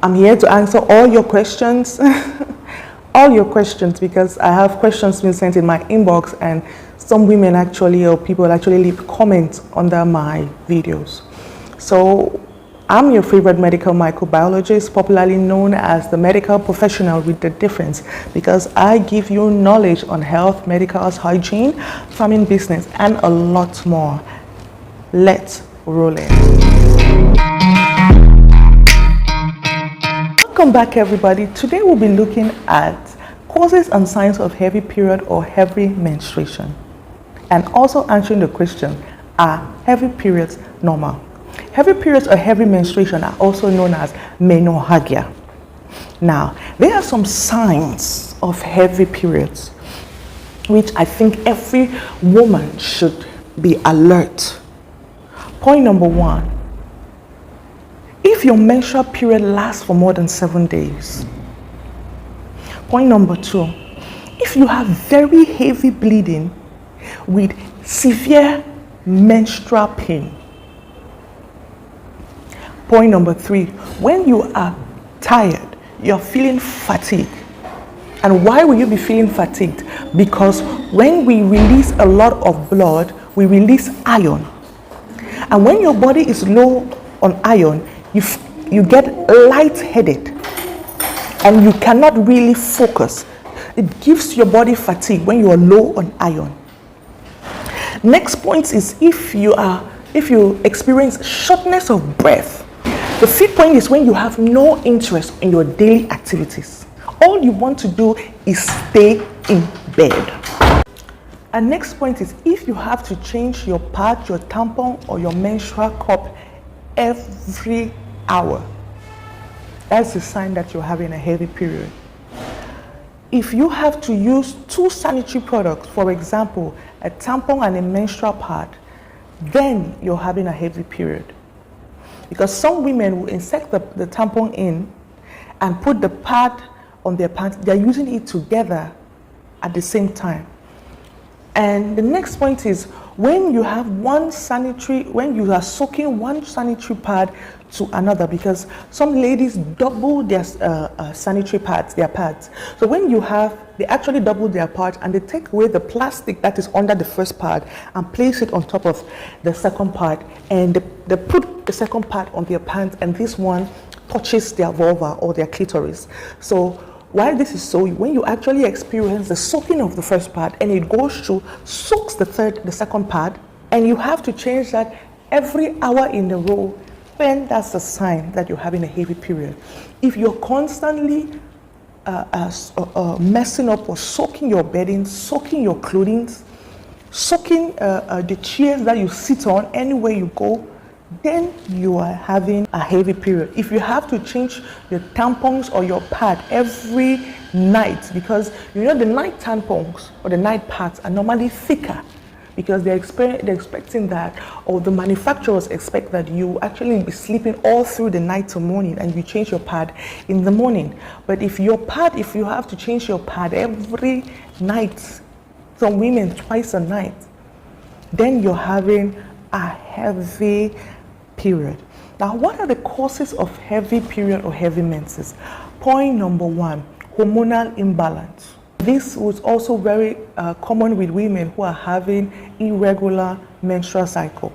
I'm here to answer all your questions, all your questions, because I have questions being sent in my inbox, and some women actually, or people actually leave comments under my videos. So I'm your favorite medical microbiologist, popularly known as the medical professional with the difference, because I give you knowledge on health, medical, hygiene, farming, business, and a lot more. Let's roll in. Welcome back, everybody. Today we'll be looking at causes and signs of heavy period or heavy menstruation, and also answering the question, are heavy periods normal? Heavy periods or heavy menstruation are also known as Menorrhagia. Now, there are some signs of heavy periods which I think every woman should be alert. Point number one, if your menstrual period lasts for more than 7 days. Point number two, if you have very heavy bleeding with severe menstrual pain. Point number three, when you are tired, you're feeling fatigued. And why will you be feeling fatigued? Because when we release a lot of blood, we release iron. And when your body is low on iron, you get lightheaded and you cannot really focus. It gives your body fatigue when you are low on iron. Next point is if you experience shortness of breath. The fifth point is when you have no interest in your daily activities. All you want to do is stay in bed. And next point is if you have to change your pad, your tampon, or your menstrual cup every hour. That's a sign that you're having a heavy period. If you have to use two sanitary products, for example, a tampon and a menstrual pad, then you're having a heavy period. Because some women will insert the tampon in and put the pad on their pants. They're using it together at the same time. And the next point is when you have when you are soaking one sanitary pad to another, because some ladies double their sanitary pads, their pads. So when they actually double their pad and they take away the plastic that is under the first pad and place it on top of the second pad, and they put the second pad on their pants, and this one touches their vulva or their clitoris. So why this is so, when you actually experience the soaking of the first pad and it goes through, soaks the second pad, and you have to change that every hour in a row, then that's a sign that you're having a heavy period. If you're constantly messing up or soaking your bedding, soaking your clothing, soaking the chairs that you sit on anywhere you go, then you are having a heavy period. If you have to change your tampons or your pad every night, because you know the night tampons or the night pads are normally thicker, because they're expecting that, or the manufacturers expect that you actually be sleeping all through the night to morning and you change your pad in the morning. But if you have to change your pad every night, some women twice a night, then you're having a heavy period. Now, what are the causes of heavy period or heavy menses? Point number one, hormonal imbalance. This was also very common with women who are having irregular menstrual cycle.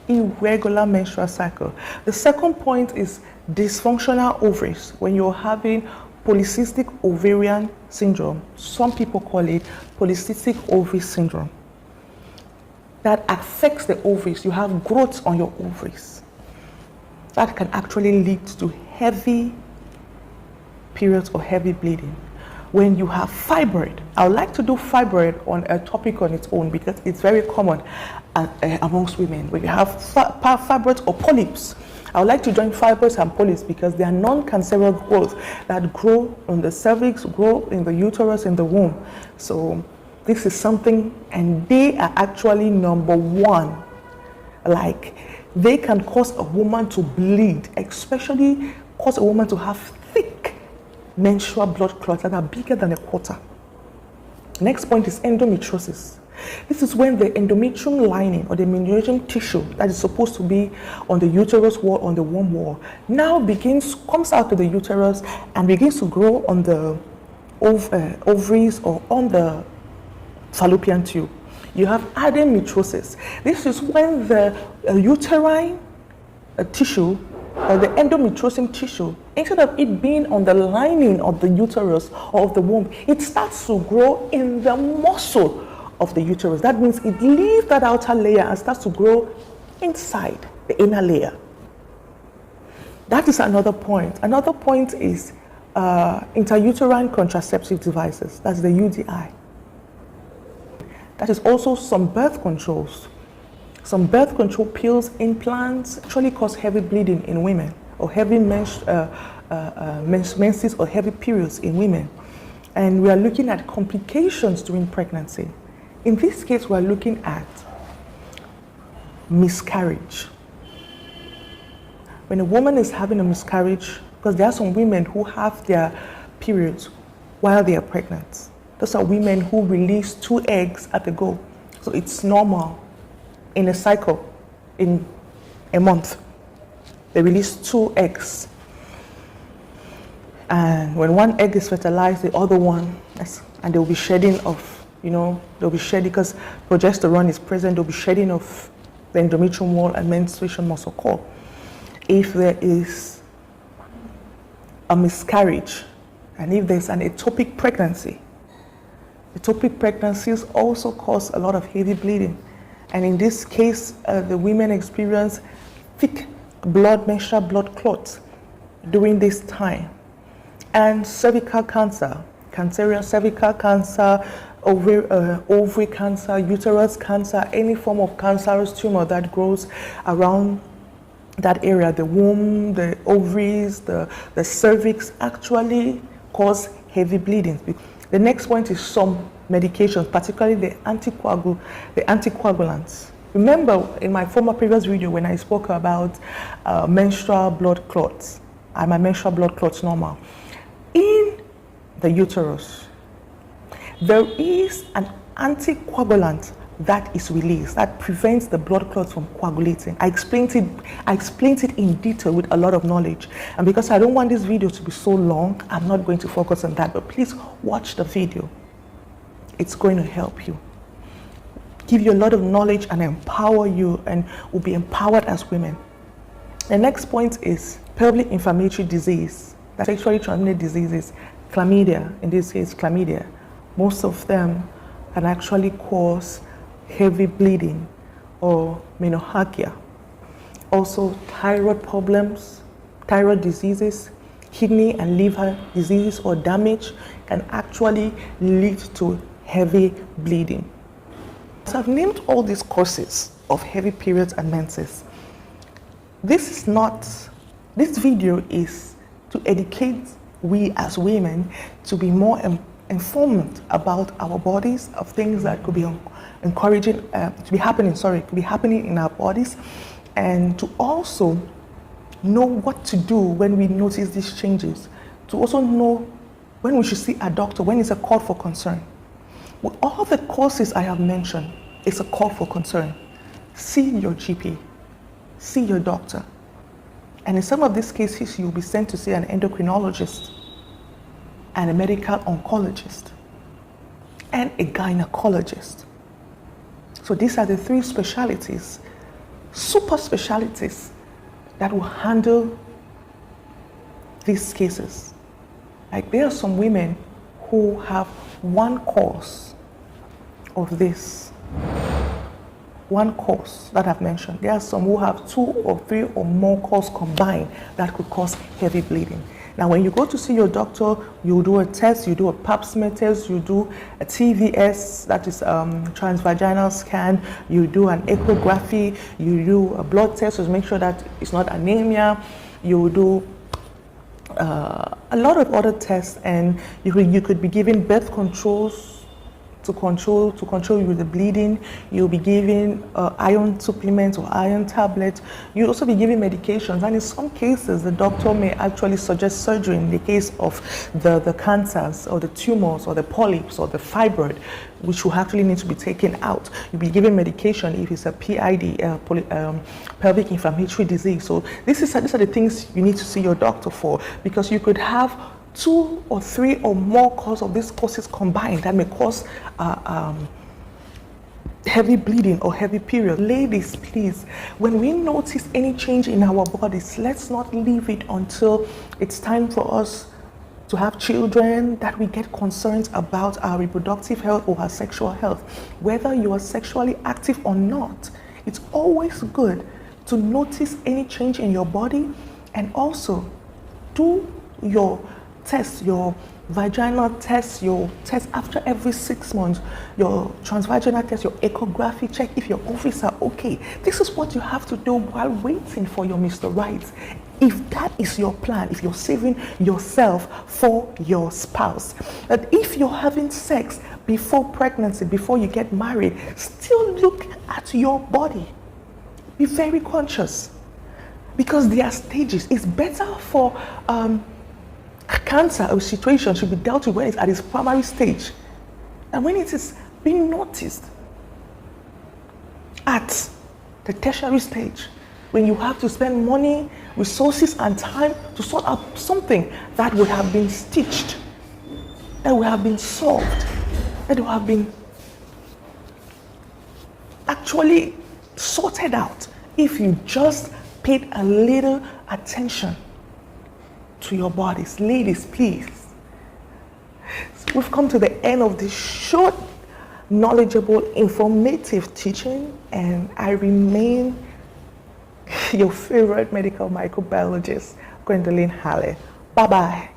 Irregular menstrual cycle. The second point is dysfunctional ovaries. When you're having polycystic ovarian syndrome, some people call it polycystic ovary syndrome. That affects the ovaries. You have growths on your ovaries. That can actually lead to heavy periods or heavy bleeding. When you have fibroid, I would like to do fibroid on a topic on its own because it's very common amongst women. When you have fibroids or polyps, I would like to join fibroids and polyps because they are non-cancerous growths that grow on the cervix, grow in the uterus, in the womb. So this is something, and they are actually number one. Like, they can cause a woman to bleed, especially cause a woman to have thick menstrual blood clots that are bigger than a quarter. Next point is endometriosis. This is when the endometrium lining or the menstruation tissue that is supposed to be on the uterus wall, on the womb wall, now comes out of the uterus and begins to grow on the ovaries or on the fallopian tube. You have adenomyosis. This is when the uterine tissue or the endometriosum tissue, instead of it being on the lining of the uterus or of the womb, it starts to grow in the muscle of the uterus. That means it leaves that outer layer and starts to grow inside the inner layer. That is another point. Another point is intrauterine contraceptive devices. That's the UDI. That is also some birth controls. Some birth control pills, implants actually cause heavy bleeding in women, or heavy menses or heavy periods in women. And we are looking at complications during pregnancy. In this case, we are looking at miscarriage. When a woman is having a miscarriage, because there are some women who have their periods while they are pregnant. Those are women who release 2 eggs at a go. So it's normal in a cycle, in a month. They release 2 eggs. And when 1 egg is fertilized, the other one, and they'll be shedding of, they'll be shedding because progesterone is present, they'll be shedding of the endometrium wall and menstruation muscle core. If there is a miscarriage, and if there's an ectopic pregnancy, ectopic pregnancies also cause a lot of heavy bleeding. And in this case, the women experience thick menstrual blood clots during this time. And cervical cancer, cancerous cervical cancer, ovary cancer, uterus cancer, any form of cancerous tumor that grows around that area, the womb, the ovaries, the cervix, actually cause heavy bleeding. The next point is some medications, particularly the anticoagulants. Remember in my previous video when I spoke about menstrual blood clots, are my menstrual blood clots normal? In the uterus, there is an anticoagulant that is released that prevents the blood clots from coagulating. I explained it in detail with a lot of knowledge, and because I don't want this video to be so long, I'm not going to focus on that, but please watch the video. It's going to help you, give you a lot of knowledge and empower you, and will be empowered as women. The next point is pelvic inflammatory disease, that's sexually transmitted diseases, chlamydia, in this case chlamydia. Most of them can actually cause heavy bleeding or menorrhagia. Also thyroid problems, thyroid diseases, kidney and liver disease or damage can actually lead to heavy bleeding. So I've named all these causes of heavy periods and menses. This video is to educate we as women to be more informed about our bodies, of things that could be could be happening in our bodies, and to also know what to do when we notice these changes, to also know when we should see a doctor, when it's a call for concern. With all the causes I have mentioned, it's a call for concern. See your GP, see your doctor. And in some of these cases, you'll be sent to see an endocrinologist and a medical oncologist and a gynecologist. So these are the 3 specialties, super specialties, that will handle these cases. Like there are some women who have one cause of this, one cause that I've mentioned. There are some who have 2 or 3 or more causes combined that could cause heavy bleeding. Now, when you go to see your doctor, you do a test, you do a pap smear test, you do a TVS, that is transvaginal scan, you do an echography, you do a blood test to make sure that it's not anemia, you do a lot of other tests, and you could be given birth controls to control you with the bleeding. You'll be given iron supplements or iron tablets. You'll also be given medications, and in some cases the doctor may actually suggest surgery in the case of the cancers or the tumors or the polyps or the fibroid, which will actually need to be taken out. You'll be given medication if it's a PID, pelvic inflammatory disease. So these are the things you need to see your doctor for, because you could have 2 or 3 or more of these causes combined that may cause heavy bleeding or heavy period. Ladies, please, when we notice any change in our bodies, let's not leave it until it's time for us to have children that we get concerns about our reproductive health or our sexual health. Whether you are sexually active or not, it's always good to notice any change in your body, and also do your test, your vaginal test, your test after every 6 months, your transvaginal test, your echography, check if your ovaries are okay. This is what you have to do while waiting for your Mr. Right. If that is your plan, if you're saving yourself for your spouse. But if you're having sex before pregnancy, before you get married, still look at your body. Be very conscious, because there are stages. It's better for cancer or situation should be dealt with when it's at its primary stage, and when it is being noticed at the tertiary stage, when you have to spend money, resources, and time to sort out something that would have been stitched, that would have been solved, that would have been actually sorted out if you just paid a little attention to your bodies. Ladies, please. So we've come to the end of this short, knowledgeable, informative teaching, and I remain your favorite medical microbiologist, Gwendolyn Halle. Bye-bye.